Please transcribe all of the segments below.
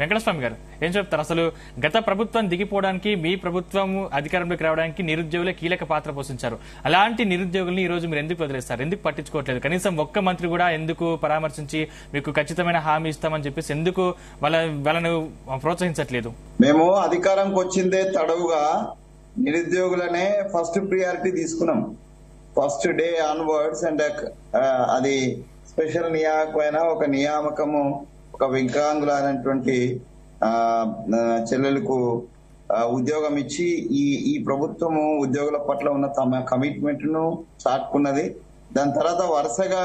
వెంకటస్వామి గారు ఏం చెప్తారు? అసలు గత ప్రభుత్వం దిగిపోవడానికి మీ ప్రభుత్వం అధికారంలోకి రావడానికి నిరుద్యోగులే కీలక పాత్ర పోషించారు. అలాంటి నిరుద్యోగుల్ని ఈ రోజు మీరు ఎందుకు వదిలేస్తారు? ఎందుకు పట్టించుకోవట్లేదు? కనీసం ఒక్క మంత్రి కూడా ఎందుకు పరామర్శించి మీకు ఖచ్చితమైన హామీ ఇస్తామని చెప్పేసి ఎందుకు వాళ్ళను ప్రోత్సహించట్లేదు? మేము అధికారంకి వచ్చిందే తడవుగా నిరుద్యోగులనే ఫస్ట్ ప్రియారిటీ తీసుకున్నాం. ఫస్ట్ డే ఆన్వర్డ్స్ అండ్ అది స్పెషల్ నియామకమైన ఒక నియామకము ఒక వికలాంగులైనటువంటి చెల్లెలకు ఉద్యోగం ఇచ్చి ఈ ప్రభుత్వము ఉద్యోగుల పట్ల ఉన్న తమ కమిట్మెంట్ ను చాటుకున్నది. దాని తర్వాత వరుసగా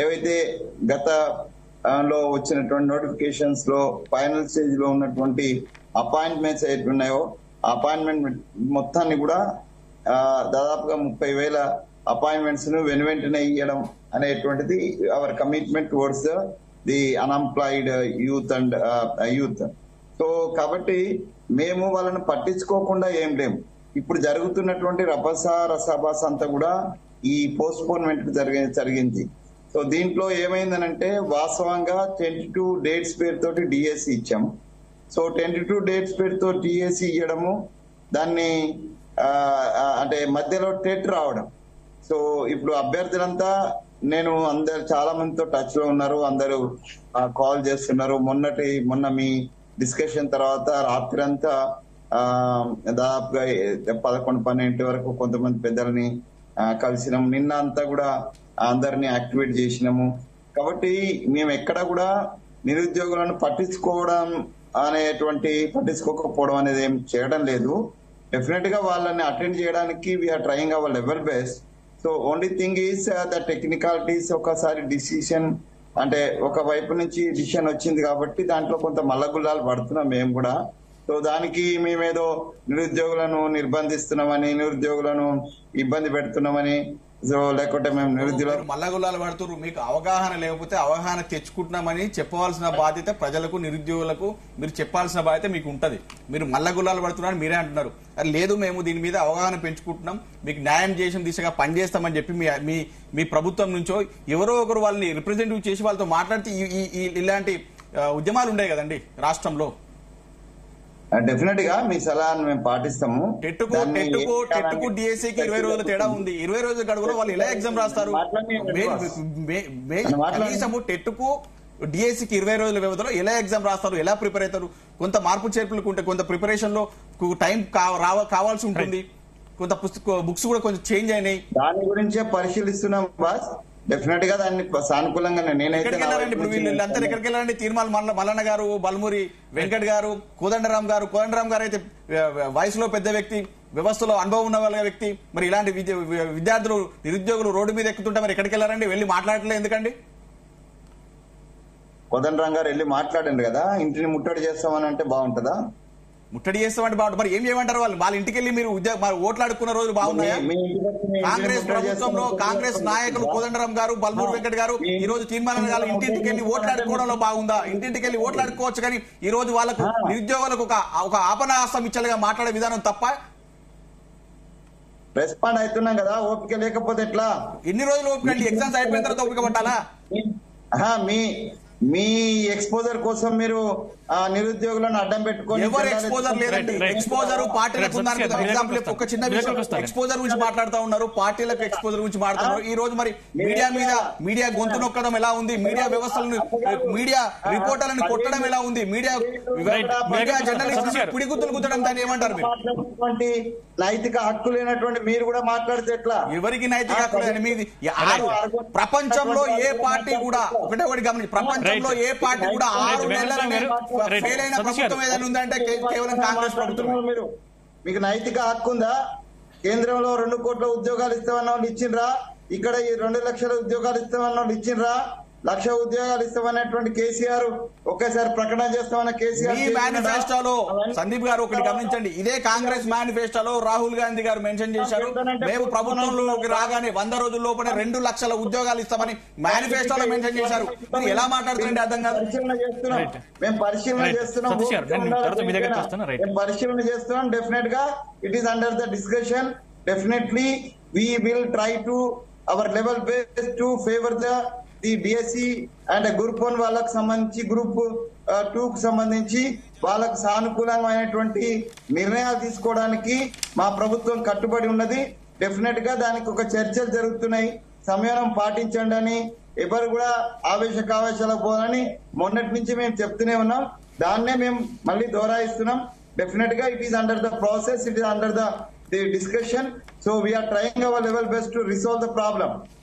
ఏవైతే గత లో వచ్చినటువంటి నోటిఫికేషన్స్ లో ఫైనల్ స్టేజ్ లో ఉన్నటువంటి అపాయింట్మెంట్స్ ఏవి ఉన్నాయో అపాయింట్మెంట్ మొత్తాన్ని కూడా దాదాపుగా 30,000 అపాయింట్మెంట్స్ ను వెంటనే ఇవ్వడం అనేటువంటిది our commitment towards the unemployed youth and youth. So కాబట్టి మేము వాళ్ళని పట్టించుకోకుండా ఏం లేము. ఇప్పుడు జరుగుతున్నటువంటి రసాభాస అంతా కూడా ఈ పోస్ట్ పోన్మెంట్ జరిగింది. సో దీంట్లో ఏమైందనంటే వాస్తవంగా 22 డేట్స్ పేరుతోటి డిఎస్సి ఇచ్చాము. సో 22 డేట్స్ పేరుతో డిఎస్సి ఇవ్వడము, దాన్ని అంటే మధ్యలో టెట్ రావడం. సో ఇప్పుడు అభ్యర్థులంతా నేను అందరు చాలా మందితో టచ్ లో ఉన్నారు, అందరూ కాల్ చేస్తున్నారు. మొన్న మీ డిస్కషన్ తర్వాత రాత్రి అంతా దాదాపుగా 11-12 వరకు కొంతమంది పెద్దలని కలిసినాము. నిన్న అంతా కూడా అందరినీ యాక్టివేట్ చేసినాము. కాబట్టి మేము ఎక్కడ కూడా నిరుద్యోగులను పట్టించుకోకపోవడం అనేది ఏం చేయడం లేదు. డెఫినెట్ గా వాళ్ళని అటెండ్ చేయడానికి we are trying our level best. So only thing is the technicalities. ఒకసారి డిసిషన్ అంటే ఒక వైపు నుంచి డిసిషన్ వచ్చింది కాబట్టి దాంట్లో కొంత మల్లగుల్లాలు పడుతున్నాం మేము కూడా. సో దానికి మేమేదో నిరుద్యోగులను నిర్బంధిస్తున్నామని, నిరుద్యోగులను ఇబ్బంది పెడుతున్నామని, సో లేకుంటే మేము నిరుద్యోగులు మల్లగుల్లాలు పడుతున్నారు. మీకు అవగాహన లేకపోతే అవగాహన తెచ్చుకుంటున్నామని చెప్పవలసిన బాధ్యత ప్రజలకు, నిరుద్యోగులకు మీరు చెప్పాల్సిన బాధ్యత మీకు ఉంటది. మీరు మల్లగుల్లాలు పడుతున్నారని మీరే అంటున్నారు. లేదు, మేము దీని మీద అవగాహన పెంచుకుంటున్నాం, మీకు న్యాయం చేసిన దిశగా పనిచేస్తామని చెప్పి మీ ప్రభుత్వం నుంచో ఎవరో ఒకరు వాళ్ళని రిప్రజెంటేటివ్ చేసి వాళ్ళతో మాట్లాడితే ఇలాంటి ఉద్యమాలు ఉండే కదండి రాష్ట్రంలో. డెఫినెట్ గా మీ సలహాను మేము పాటిస్తాము. టెట్కు డిఎస్సికి 20 రోజుల తేడా ఉంది. 20 రోజుల గడువులో వాళ్ళు ఎలా ఎగ్జామ్ రాస్తారు? కనీసము టెట్కు డిఎస్సికి 20 రోజుల వ్యవధిలో ఎలా ఎగ్జామ్ రాస్తారు, ఎలా ప్రిపేర్ అవుతారు? కొంత మార్పు చేర్పులకు ఉంటే కొంత ప్రిపరేషన్ లో టైం కావాల్సి ఉంటుంది. కొంత బుక్స్ కూడా కొంచెం చేంజ్ అయినాయి. దాని గురించే పరిశీలిస్తున్నాం బాస్. డెఫినెట్ గా దాన్ని సానుకూలంగా నేనైతే ఇప్పుడు వీళ్ళంతా ఎక్కడికి వెళ్ళారండి? తీర్మాల మల్లన్న గారు, బల్మూరి వెంకట్ గారు, కోదండరాం గారు అయితే వయసులో పెద్ద వ్యక్తి, వ్యవస్థలో అనుభవం ఉన్న వాళ్ళ వ్యక్తి. మరి ఇలాంటి విద్యార్థులు, నిరుద్యోగులు రోడ్డు మీద ఎక్కుతుంటే మరి ఎక్కడికి వెళ్ళారండి? వెళ్ళి మాట్లాడట్లేదు ఎందుకండి? కోదండరాం గారు వెళ్ళి మాట్లాడండి కదా, ఇంటిని ముట్టడి చేస్తామని అంటే బాగుంటుందా? ముట్టడి చేస్తామంటే బాగుంటుంది. మరి ఏం చేయమంటారు? వాళ్ళ ఇంటికి వెళ్ళి మీరు ఓట్లు అడుక్కున్న రోజులు బాగున్నాయా? కాంగ్రెస్ ప్రభుత్వంలో కాంగ్రెస్ నాయకులు కోదండరాం గారు, బల్మూరి వెంకట్ గారు ఈ రోజు తీర్మానం గారు ఇంటింటికి వెళ్ళి ఓట్లు అడుక్కోవడంలో బాగుందా? ఇంటింటికి వెళ్ళి ఓట్లు అడుక్కోవచ్చు, కానీ ఈ రోజు వాళ్ళకు నిరుద్యోగులకు ఒక ఆపనాస్తం ఇచ్చలుగా మాట్లాడే విధానం తప్ప. రెస్పాండ్ అవుతున్నాం కదా, ఓపిక లేకపోతే ఎట్లా? ఎన్ని రోజులు ఓపిక అండి? ఎగ్జామ్స్ అయిపోయిన తర్వాత ఓపిక పట్టాలా? మీ ఎక్స్పోజర్ కోసం మీరు నిరుద్యోగులను అడ్డం పెట్టుకొని ఎవరు ఎక్స్పోజర్ లేదండి. ఎక్స్పోజర్ పార్టీలకు ఎగ్జాంపుల్ ఒక చిన్న విషయం, ఎక్స్పోజర్ గురించి మాట్లాడుతూ ఉన్నారు, పార్టీలకు ఎక్స్పోజర్ గురించి మాట్లాడుతున్నారు. ఈ రోజు మరి మీడియా గొంతు నొక్కడం ఎలా ఉంది, మీడియా వ్యవస్థలను, మీడియా రిపోర్టర్లను కొట్టడం ఎలా ఉంది, మీడియా జర్నలిస్ట్ పిడిగుద్దులు గుద్దడం, దాన్ని ఏమంటారు మీరు? నైతిక హక్కు లేనటువంటి మీరు కూడా మాట్లాడితే ఎట్లా? ఎవరికి నైతిక హక్కు లేని మీది? ప్రపంచంలో ఏ పార్టీ కూడా ఒకటి గమనించి, ప్రపంచంలో ఏ పార్టీ కూడా 6 నెలల ఫెయిల్ అయిన ప్రభుత్వం ఏదైనా ఉందంటే కేవలం కాంగ్రెస్ ప్రభుత్వం. మీకు నైతిక హక్కు ఉందా? కేంద్రంలో 2 కోట్ల ఉద్యోగాలు ఇస్తామన్న వాళ్ళు ఇచ్చిండ్రా? ఇక్కడ ఈ 2 లక్షల ఉద్యోగాలు ఇస్తామన్న వాళ్ళు ఇచ్చిండ్రా? 1,00,000 ఉద్యోగాలు ఇస్తామన్నటువంటి కేసీఆర్ ఒకేసారి ప్రకటన చేస్తామన్న కేసీఆర్ మేనిఫెస్టోలో సందీప్ గారు ఒకటి గమనించండి. ఇదే కాంగ్రెస్ మేనిఫెస్టోలో రాహుల్ గాంధీ గారు మెన్షన్ చేశారు, మేము ప్రభుత్వంలోకి రాగానే 100 రోజుల లోపలే 2 లక్షల ఉద్యోగాలు ఇస్తామని మేనిఫెస్టోలో మెన్షన్ చేశారు. ఎలా మాట్లాడుతుంటే అర్థం కాదు. మేము పరిశీలన చేస్తున్నాం. డెఫినెట్ గా it is under the discussion. Definitely we will try to our level base to favour the DSC and group 1 వాళ్ళకి సంబంధించి గ్రూప్ 2 కు సంబంధించి వాళ్ళకు సానుకూలమైనటువంటి నిర్ణయాలు తీసుకోవడానికి మా ప్రభుత్వం కట్టుబడి ఉన్నది. డెఫినెట్ గా దానికి ఒక చర్చలు జరుగుతున్నాయి. సంయమనం పాటించండి అని ఎవరు కూడా కావేశాలకు పోవాలని మొన్నటి నుంచి మేము చెప్తూనే ఉన్నాం. దాన్నే మేము మళ్ళీ దోరాయిస్తున్నాం. డెఫినెట్ గా it is under the process, it is under the discussion. So we are trying our level best to resolve the problem.